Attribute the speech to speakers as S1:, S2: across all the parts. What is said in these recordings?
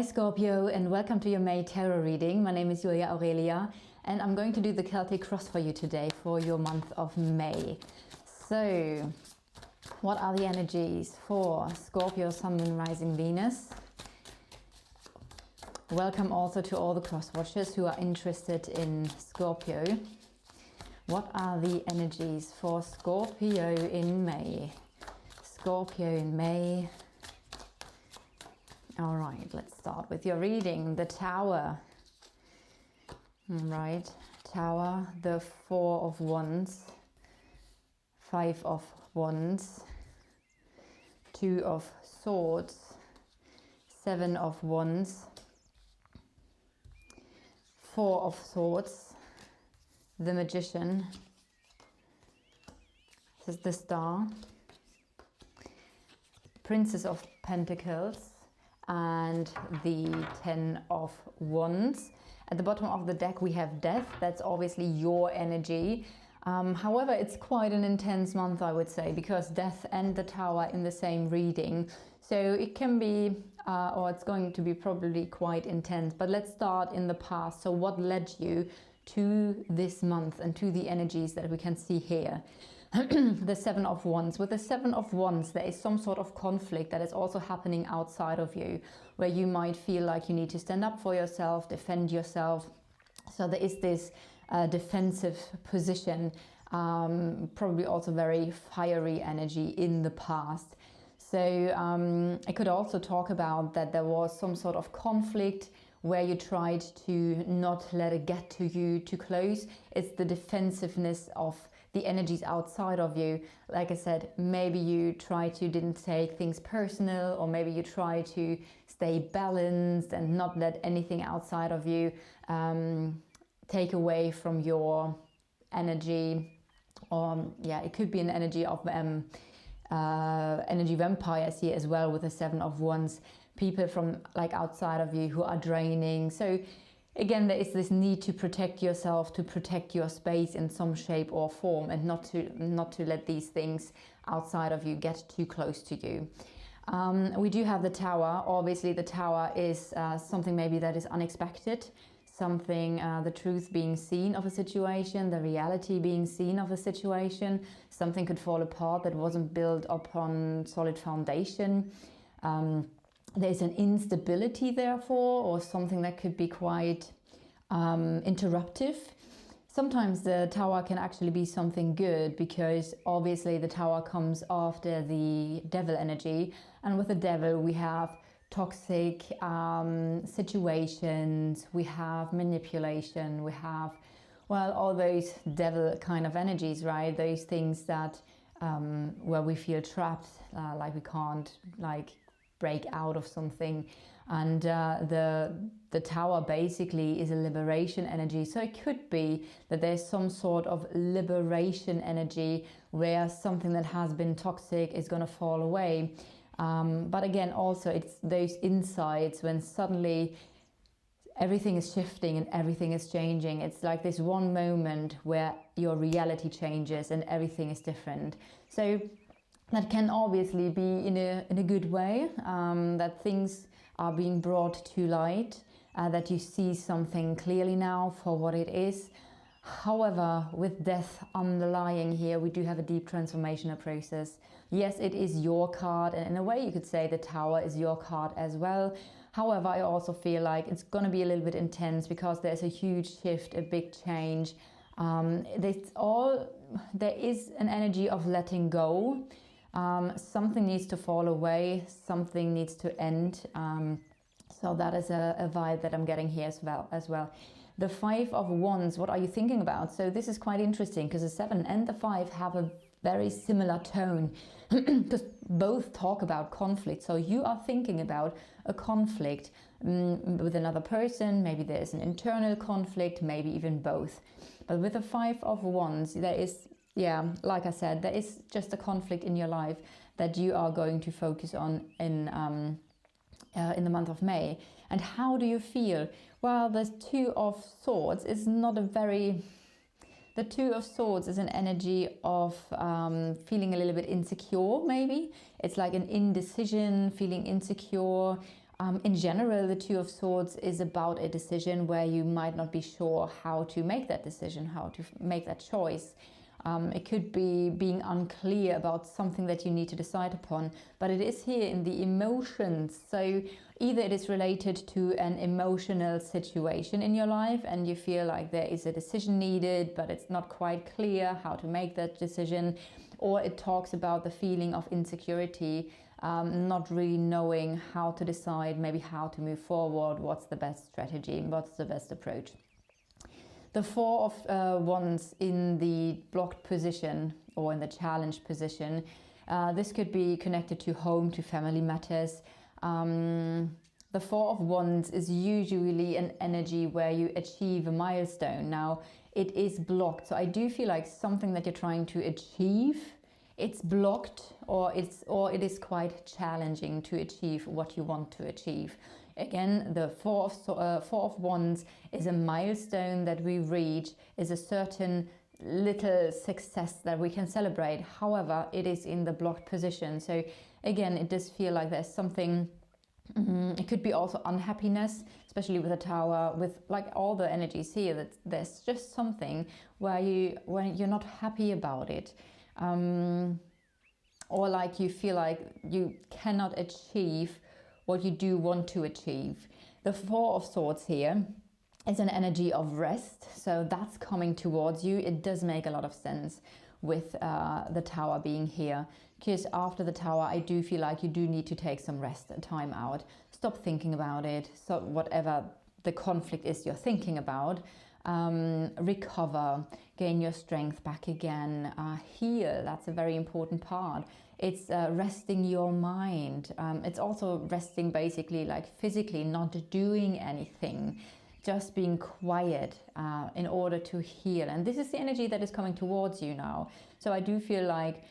S1: Scorpio, and welcome to your May tarot reading. My name is Julia Aurelia and I'm going to do the Celtic cross for you today for your month of May. So, what are the energies for Scorpio, Sun, Moon, Rising, Venus? Welcome also to all the cross watchers who are interested in Scorpio. What are the energies for Scorpio in May? Scorpio in May. All right, let's start with your reading. The Tower. All right, Tower, the Four of Wands, Five of Wands, Two of Swords, Seven of Wands, Four of Swords, the Magician, this is the Star, Princess of Pentacles, and the Ten of Wands. At the bottom of the deck we have Death. That's obviously your energy. However, it's quite an intense month, I would say, because Death and the Tower in the same reading. So it can be, or it's going to be probably quite intense. But let's start in the past. So what led you to this month and to the energies that we can see here? The Seven of Wands. With the Seven of Wands, there is some sort of conflict that is also happening outside of you, where you might feel like you need to stand up for yourself, defend yourself. So there is this defensive position, probably also very fiery energy in the past. So I could also talk about that there was some sort of conflict where you tried to not let it get to you too close. It's the defensiveness of the energies outside of you. Like I said, maybe you didn't take things personal, or maybe you try to stay balanced and not let anything outside of you take away from your energy. Or yeah, it could be an energy of energy vampires here as well, with the Seven of Wands. People from like outside of you who are draining. So again, there is this need to protect yourself, to protect your space in some shape or form, and not to let these things outside of you get too close to you. We do have the Tower. Obviously, the Tower is something maybe that is unexpected, something, the truth being seen of a situation, the reality being seen of a situation. Something could fall apart that wasn't built upon solid foundation. There's an instability, therefore, or something that could be quite interruptive. Sometimes the Tower can actually be something good, because obviously the Tower comes after the Devil energy, and with the Devil we have toxic situations, we have manipulation, we have, well, all those Devil kind of energies, right? Those things that where we feel trapped, like we can't break out of something. And the Tower basically is a liberation energy. So it could be that there's some sort of liberation energy where something that has been toxic is going to fall away. But again, also it's those insights when suddenly everything is shifting and everything is changing. It's like this one moment where your reality changes and everything is different. So that can obviously be in a good way, that things are being brought to light, that you see something clearly now for what it is. However, with Death underlying here, we do have a deep transformational process. Yes, it is your card, and in a way you could say the Tower is your card as well. However, I also feel like it's going to be a little bit intense, because there's a huge shift, a big change. There is an energy of letting go. Something needs to fall away, something needs to end. So that is a vibe that I'm getting here as well. The Five of Wands, what are you thinking about? So this is quite interesting, because the Seven and the Five have a very similar tone, because both talk about conflict. So you are thinking about a conflict with another person. Maybe there's an internal conflict, maybe even both. But with the Five of Wands, there is, yeah, like I said, there is just a conflict in your life that you are going to focus on in the month of May. And how do you feel? Well, the Two of Swords is not a very... The Two of Swords is an energy of feeling a little bit insecure, maybe. It's like an indecision, feeling insecure, In general, the Two of Swords is about a decision where you might not be sure how to make that decision, how to make that choice. It could be being unclear about something that you need to decide upon, but it is here in the emotions. So either it is related to an emotional situation in your life and you feel like there is a decision needed, but it's not quite clear how to make that decision, or it talks about the feeling of insecurity, not really knowing how to decide, maybe how to move forward, what's the best strategy, what's the best approach. The Four of Wands in the blocked position or in the challenged position, this could be connected to home, to family matters. The Four of Wands is usually an energy where you achieve a milestone. Now, it is blocked, so I do feel like something that you're trying to achieve, it's blocked, or it is quite challenging to achieve what you want to achieve. Again, the Four of Wands is a milestone that we reach, is a certain little success that we can celebrate. However, it is in the blocked position. So again, it does feel like there's something, it could be also unhappiness, especially with the Tower, with like all the energies here, that there's just something where you're not happy about it. Or like you feel like you cannot achieve what you do want to achieve. The Four of Swords here is an energy of rest, so that's coming towards you. It does make a lot of sense with the Tower being here, because after the Tower I do feel like you do need to take some rest and time out. Stop thinking about it, so whatever the conflict is you're thinking about, recover, gain your strength back again, heal. That's a very important part. It's resting your mind. It's also resting basically like physically, not doing anything, just being quiet in order to heal. And this is the energy that is coming towards you now. So I do feel like,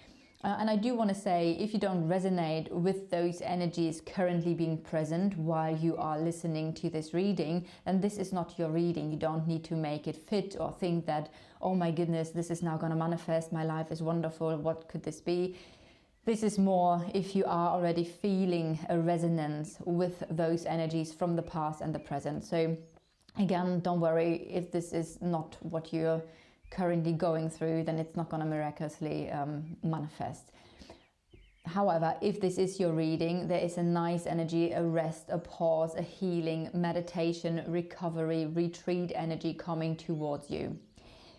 S1: and I do want to say, if you don't resonate with those energies currently being present while you are listening to this reading, then this is not your reading. You don't need to make it fit or think that, oh my goodness, this is now going to manifest, my life is wonderful, what could this be? This is more if you are already feeling a resonance with those energies from the past and the present. So again, don't worry if this is not what you're currently going through, then it's not going to miraculously manifest. However, if this is your reading, there is a nice energy, a rest, a pause, a healing, meditation, recovery, retreat energy coming towards you.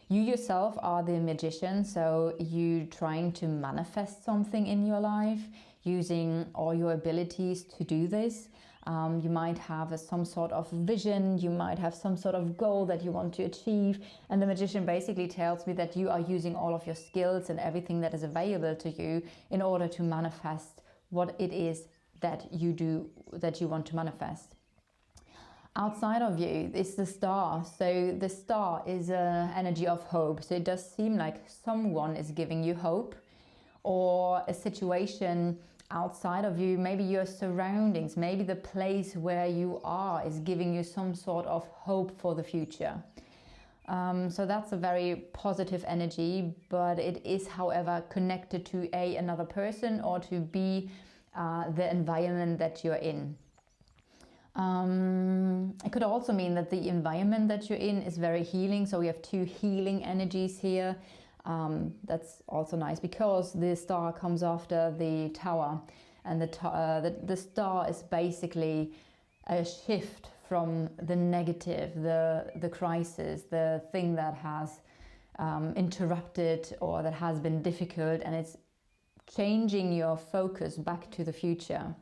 S1: You yourself are the magician, so you trying to manifest something in your life using all your abilities to do this. You might have some sort of vision, you might have some sort of goal that you want to achieve, and the magician basically tells me that you are using all of your skills and everything that is available to you in order to manifest what it is that you want to manifest. Outside of you is the Star. So the Star is an energy of hope. So it does seem like someone is giving you hope, or a situation outside of you, maybe your surroundings, maybe the place where you are is giving you some sort of hope for the future. So that's a very positive energy, but it is, however, connected to another person or to be the environment that you're in. It could also mean that the environment that you're in is very healing. So we have two healing energies here. That's also nice because the Star comes after the Tower, and the Star is basically a shift from the negative, the crisis, the thing that has interrupted or that has been difficult, and it's changing your focus back to the future.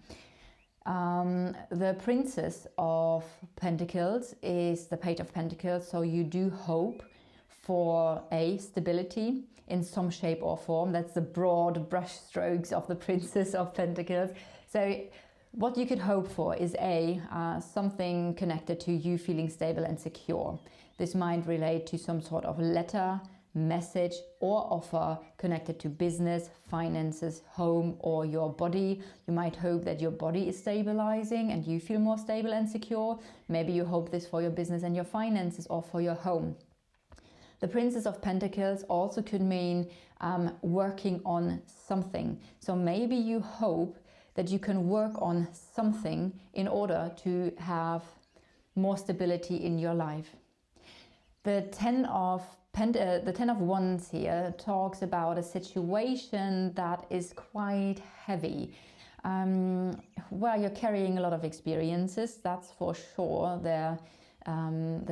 S1: The Princess of Pentacles is the Page of Pentacles, so you do hope for stability in some shape or form. That's the broad brush strokes of the Princess of Pentacles. So what you could hope for is something connected to you feeling stable and secure. This might relate to some sort of letter, message or offer connected to business, finances, home, or your body. You might hope that your body is stabilizing and you feel more stable and secure. Maybe you hope this for your business and your finances or for your home. The Princess of Pentacles also could mean working on something. So maybe you hope that you can work on something in order to have more stability in your life. The Ten of Wands here talks about a situation that is quite heavy, where you're carrying a lot of experiences, that's for sure. The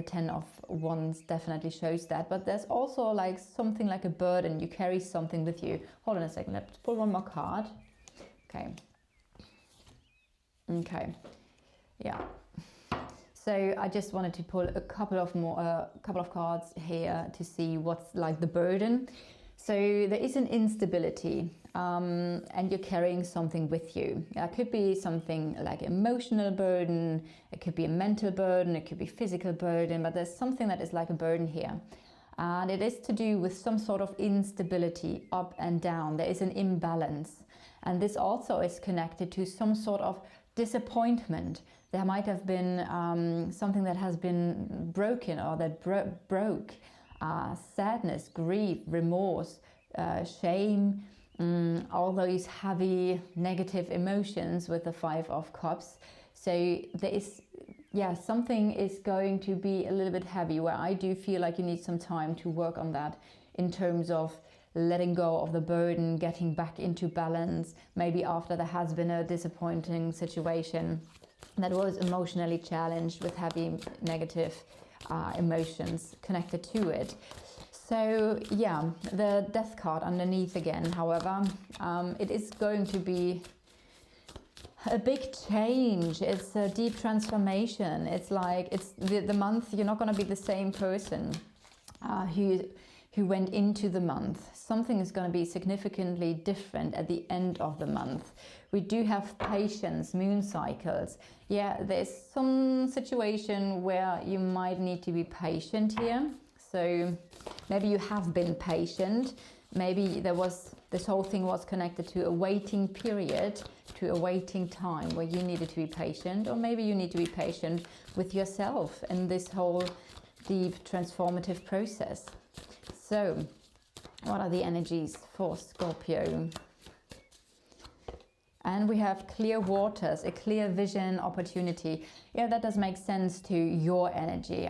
S1: Ten of Wands definitely shows that, but there's also like something like a burden. You carry something with you. Hold on a second, let's pull one more card. Okay, yeah. So I just wanted to pull a couple of cards here to see what's like the burden. So there is an instability, and you're carrying something with you. It could be something like emotional burden, it could be a mental burden, it could be physical burden, but there's something that is like a burden here. And it is to do with some sort of instability, up and down. There is an imbalance. And this also is connected to some sort of disappointment. There might have been something that has been broken or that broke. Sadness, grief, remorse, shame, all those heavy negative emotions with the Five of Cups. So there is, yeah, something is going to be a little bit heavy, where I do feel like you need some time to work on that in terms of letting go of the burden, getting back into balance, maybe after there has been a disappointing situation that was emotionally challenged with heavy negative emotions connected to it. So yeah, the Death card underneath again, however, it is going to be a big change. It's a deep transformation. It's like, it's the month, you're not going to be the same person who went into the month. Something is going to be significantly different at the end of the month. We do have patience, moon cycles. Yeah, there's some situation where you might need to be patient here. So maybe you have been patient. Maybe this whole thing was connected to a waiting period, to a waiting time where you needed to be patient, or maybe you need to be patient with yourself in this whole deep transformative process. So, what are the energies for Scorpio? And we have clear waters, a clear vision, opportunity. Yeah, that does make sense to your energy.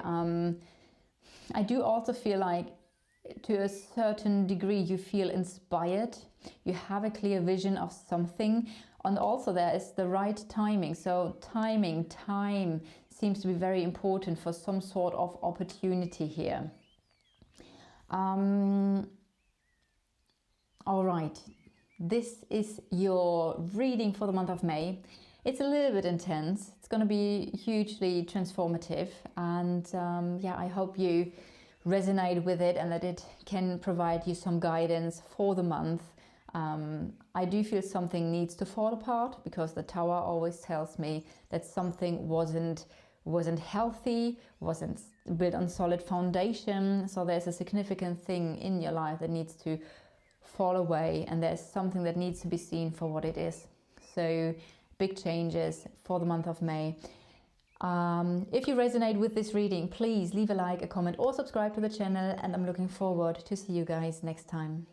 S1: I do also feel like, to a certain degree, you feel inspired. You have a clear vision of something. And also there is the right timing. So time seems to be very important for some sort of opportunity here. All right, this is your reading for the month of May. It's a little bit intense. It's going to be hugely transformative, and yeah, I hope you resonate with it and that it can provide you some guidance for the month. I do feel something needs to fall apart, because the Tower always tells me that something wasn't healthy, wasn't built on solid foundation. So there's a significant thing in your life that needs to fall away, and there's something that needs to be seen for what it is. So big changes for the month of May. If you resonate with this reading, please leave a like, a comment, or subscribe to the channel, and I'm looking forward to see you guys next time.